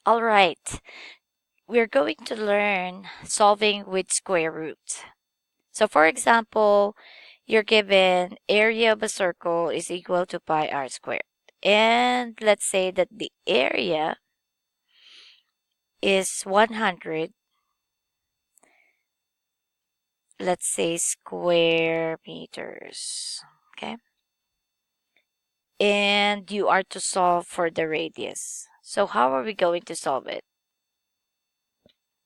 All right, we're going to learn solving with square root. So for example, you're given area of a circle is equal to pi r squared. And let's say that the area is 100, let's say square meters. Okay. And you are to solve for the radius. So how are we going to solve it?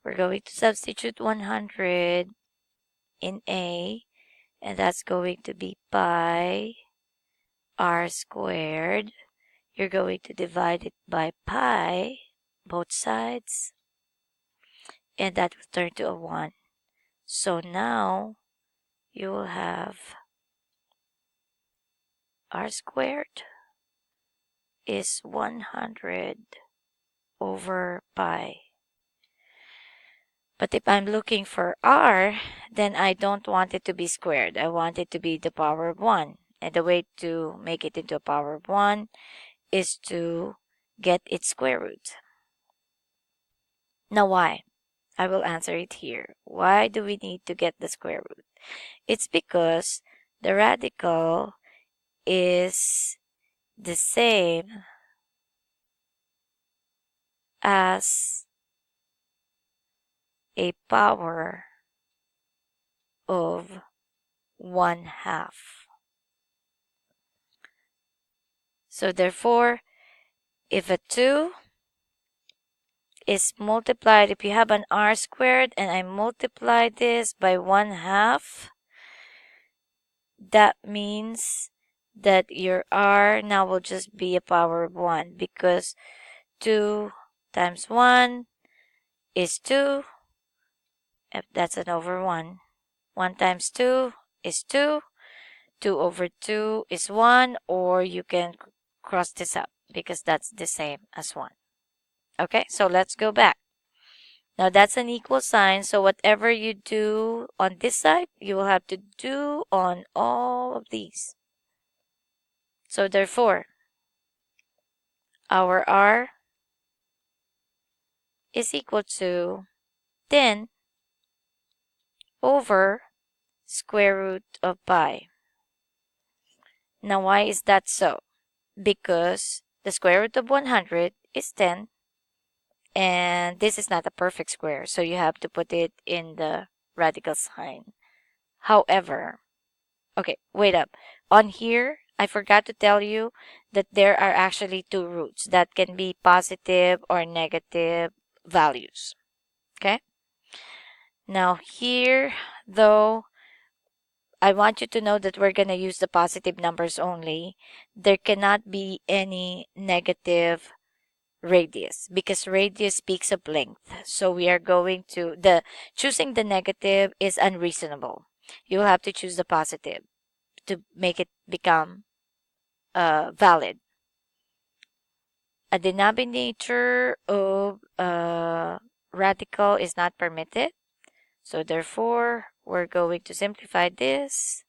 We're going to substitute 100 in A, and that's going to be pi r squared. You're going to divide it by pi, both sides, and that will turn to a 1. So now you will have r squared is 100 over pi. But if I'm looking for r, then I don't want it to be squared. I want it to be the power of 1. And the way to make it into a power of 1 is to get its square root. Now why? I will answer it here. Why do we need to get the square root? It's because the radical is the same as a power of 1/2. So therefore, if a 2 is multiplied, if you have an r squared and I multiply this by 1/2, that means that your r now will just be a power of 1 because 2 times 1 is 2. If that's an over 1. 1 times 2 is 2. 2 over 2 is 1, or you can cross this up because that's the same as 1. Okay, so let's go back. Now that's an equal sign, so whatever you do on this side, you will have to do on all of these. So therefore, our r is equal to 10 over square root of pi. Now why is that so? Because the square root of 100 is 10, and this is not a perfect square, so you have to put it in the radical sign. However, okay, wait up. On here, I forgot to tell you that there are actually two roots that can be positive or negative values. Okay? Now here, though, I want you to know that we're going to use the positive numbers only. There cannot be any negative radius because radius speaks of length. So we are going to, choosing the negative is unreasonable. You'll have to choose the positive to make it become valid. A denominator of radical is not permitted. So therefore, we're going to simplify this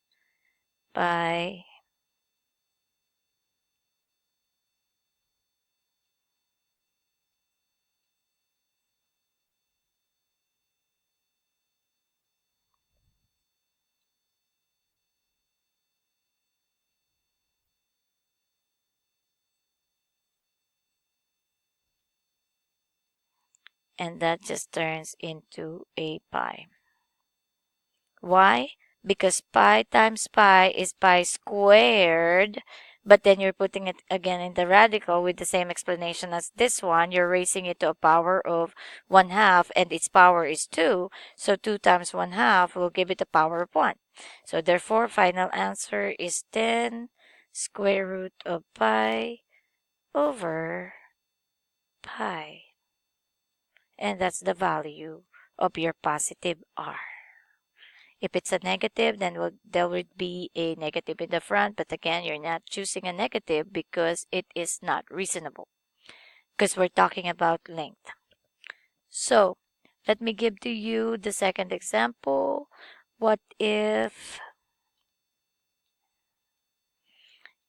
by and that just turns into a pi. Why? Because pi times pi is pi squared, but then you're putting it again in the radical with the same explanation as this one. You're raising it to a power of 1/2, and its power is 2. So 2 times 1/2 will give it a power of 1. So therefore, final answer is 10 square root of pi over pi. And that's the value of your positive r. If it's a negative, then there would be a negative in the front. But again, you're not choosing a negative because it is not reasonable. Because we're talking about length. So, let me give to you the second example. What if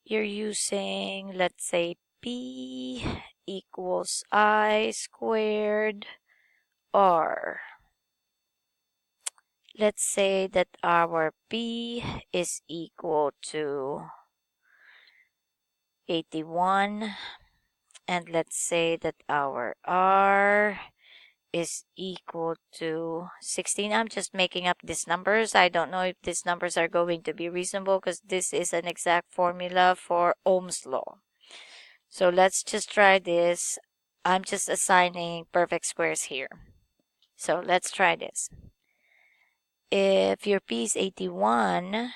you're using, let's say, P equals I squared R. Let's say that our P is equal to 81, and let's say that our R is equal to 16. I'm just making up these numbers. I don't know if these numbers are going to be reasonable because this is an exact formula for Ohm's law. So let's just try this. I'm just assigning perfect squares here. So let's try this. If your P is 81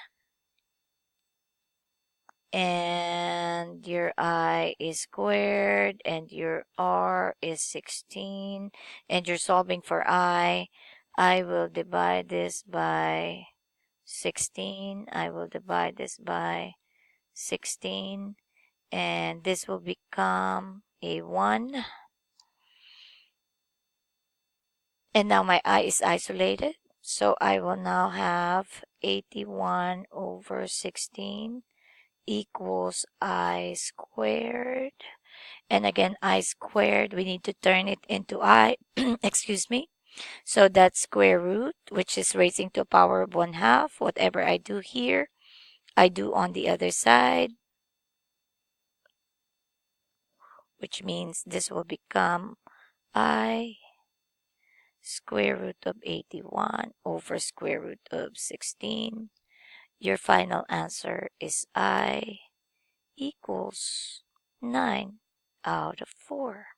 and your I is squared and your R is 16 and you're solving for I will divide this by 16. I will divide this by 16 and this will become a 1. And now my I is isolated. So I will now have 81 over 16 equals I squared. And again, I squared, we need to turn it into I, excuse me. So that's square root, which is raising to a power of 1/2. Whatever I do here, I do on the other side, which means this will become I square root of 81 over square root of 16. Your final answer is I equals 9 out of 4.